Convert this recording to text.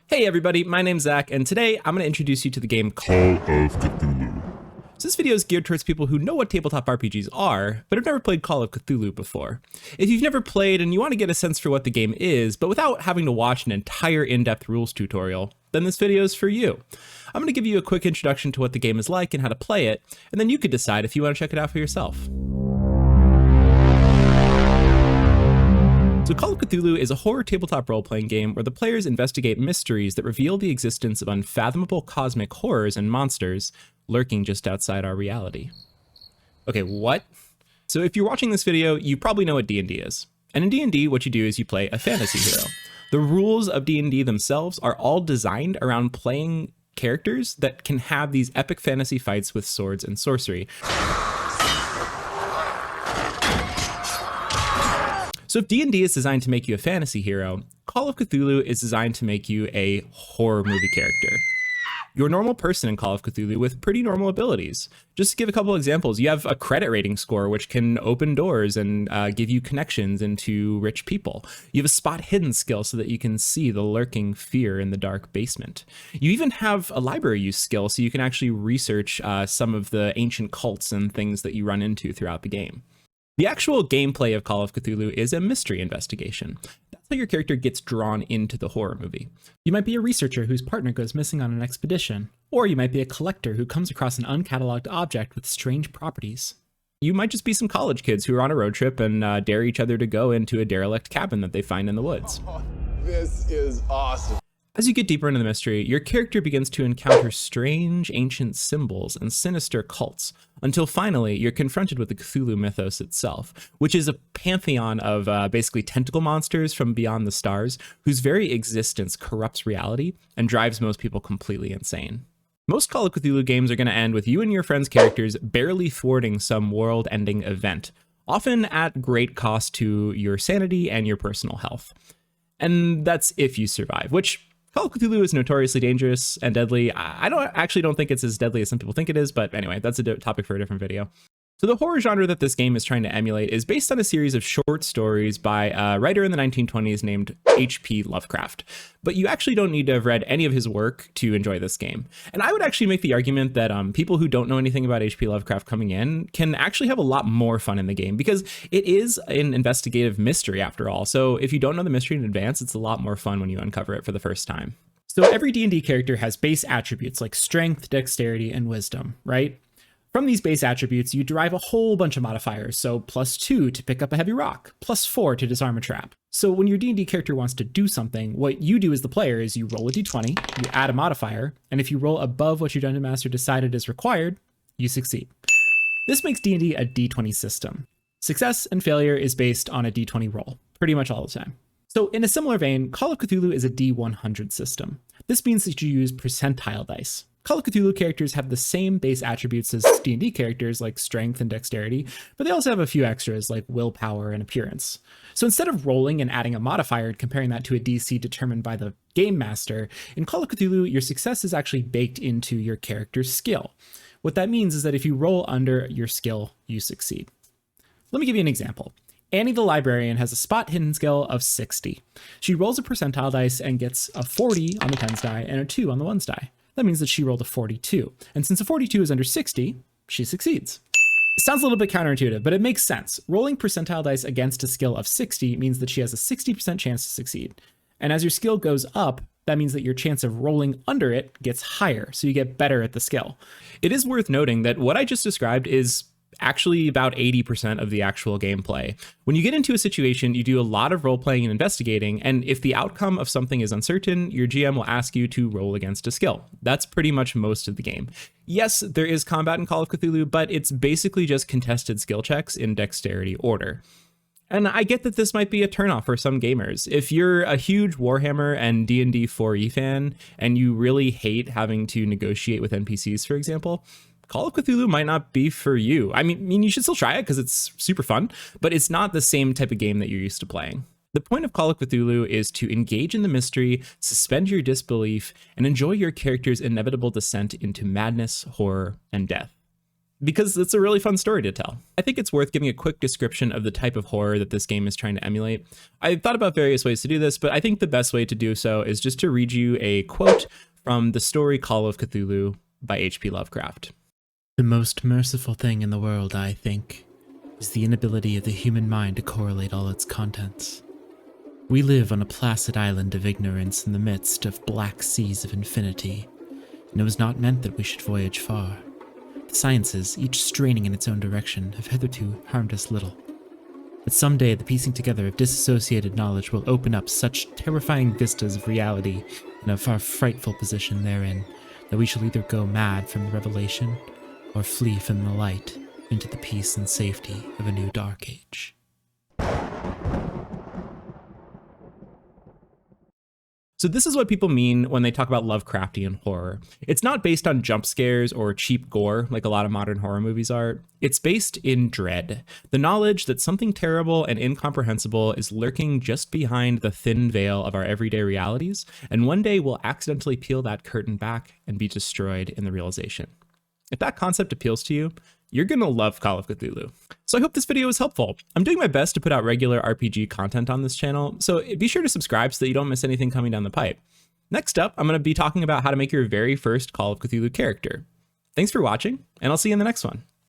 Hey everybody, my name's Zach, and today I'm going to introduce you to the game Call of Cthulhu. So this video is geared towards people who know what tabletop RPGs are, but have never played Call of Cthulhu before. If you've never played and you want to get a sense for what the game is, but without having to watch an entire in-depth rules tutorial, then this video is for you. I'm going to give you a quick introduction to what the game is like and how to play it, and then you could decide if you want to check it out for yourself. So Call of Cthulhu is a horror tabletop role-playing game where the players investigate mysteries that reveal the existence of unfathomable cosmic horrors and monsters lurking just outside our reality. Okay, what? So if you're watching this video, you probably know what D&D is. And in D&D, what you do is you play a fantasy hero. The rules of D&D themselves are all designed around playing characters that can have these epic fantasy fights with swords and sorcery. So if D&D is designed to make you a fantasy hero, Call of Cthulhu is designed to make you a horror movie character. You're a normal person in Call of Cthulhu with pretty normal abilities. Just to give a couple examples, you have a credit rating score which can open doors and give you connections into rich people. You have a spot hidden skill so that you can see the lurking fear in the dark basement. You even have a library use skill so you can actually research some of the ancient cults and things that you run into throughout the game. The actual gameplay of Call of Cthulhu is a mystery investigation. That's how your character gets drawn into the horror movie. You might be a researcher whose partner goes missing on an expedition, or you might be a collector who comes across an uncatalogued object with strange properties. You might just be some college kids who are on a road trip and dare each other to go into a derelict cabin that they find in the woods. Oh, this is awesome. As you get deeper into the mystery, your character begins to encounter strange ancient symbols and sinister cults, until finally you're confronted with the Cthulhu mythos itself, which is a pantheon of basically tentacle monsters from beyond the stars, whose very existence corrupts reality and drives most people completely insane. Most Call of Cthulhu games are going to end with you and your friends' characters barely thwarting some world-ending event, often at great cost to your sanity and your personal health. And that's if you survive, which Call of Cthulhu is notoriously dangerous and deadly. I don't think it's as deadly as some people think it is, but anyway, that's a topic for a different video. So the horror genre that this game is trying to emulate is based on a series of short stories by a writer in the 1920s named HP Lovecraft. But you actually don't need to have read any of his work to enjoy this game. And I would actually make the argument that people who don't know anything about HP Lovecraft coming in can actually have a lot more fun in the game, because it is an investigative mystery after all. So if you don't know the mystery in advance, it's a lot more fun when you uncover it for the first time. So every D&D character has base attributes like strength, dexterity, and wisdom, right? From these base attributes, you derive a whole bunch of modifiers, so +2 to pick up a heavy rock, +4 to disarm a trap. So when your D&D character wants to do something, what you do as the player is you roll a d20, you add a modifier, and if you roll above what your Dungeon Master decided is required, you succeed. This makes D&D a d20 system. Success and failure is based on a d20 roll, pretty much all the time. So in a similar vein, Call of Cthulhu is a d100 system. This means that you use percentile dice. Call of Cthulhu characters have the same base attributes as D&D characters like strength and dexterity, but they also have a few extras like willpower and appearance. So instead of rolling and adding a modifier and comparing that to a DC determined by the game master, in Call of Cthulhu, your success is actually baked into your character's skill. What that means is that if you roll under your skill, you succeed. Let me give you an example. Annie the librarian has a spot hidden skill of 60. She rolls a percentile dice and gets a 40 on the 10s die and a 2 on the 1s die. That means that she rolled a 42. And since a 42 is under 60, she succeeds. It sounds a little bit counterintuitive, but it makes sense. Rolling percentile dice against a skill of 60 means that she has a 60% chance to succeed. And as your skill goes up, that means that your chance of rolling under it gets higher, so you get better at the skill. It is worth noting that what I just described is actually about 80% of the actual gameplay. When you get into a situation, you do a lot of role-playing and investigating, and if the outcome of something is uncertain, your GM will ask you to roll against a skill. That's pretty much most of the game. Yes, there is combat in Call of Cthulhu, but it's basically just contested skill checks in dexterity order. And I get that this might be a turnoff for some gamers. If you're a huge Warhammer and D&D 4e fan, and you really hate having to negotiate with NPCs, for example, Call of Cthulhu might not be for you. I mean, you should still try it because it's super fun, but it's not the same type of game that you're used to playing. The point of Call of Cthulhu is to engage in the mystery, suspend your disbelief, and enjoy your character's inevitable descent into madness, horror, and death. because it's a really fun story to tell. I think it's worth giving a quick description of the type of horror that this game is trying to emulate. I thought about various ways to do this, but I think the best way to do so is just to read you a quote from the story Call of Cthulhu by H.P. Lovecraft. The most merciful thing in the world, I think, is the inability of the human mind to correlate all its contents. We live on a placid island of ignorance in the midst of black seas of infinity, and it was not meant that we should voyage far. The sciences, each straining in its own direction, have hitherto harmed us little. But someday the piecing together of disassociated knowledge will open up such terrifying vistas of reality and of our frightful position therein, that we shall either go mad from the revelation, or flee from the light into the peace and safety of a new dark age. So this is what people mean when they talk about Lovecraftian horror. It's not based on jump scares or cheap gore like a lot of modern horror movies are. It's based in dread, the knowledge that something terrible and incomprehensible is lurking just behind the thin veil of our everyday realities, and one day we'll accidentally peel that curtain back and be destroyed in the realization. If that concept appeals to you, you're gonna love Call of Cthulhu. So I hope this video was helpful. I'm doing my best to put out regular RPG content on this channel, so be sure to subscribe so that you don't miss anything coming down the pipe. Next up, I'm gonna be talking about how to make your very first Call of Cthulhu character. Thanks for watching, and I'll see you in the next one.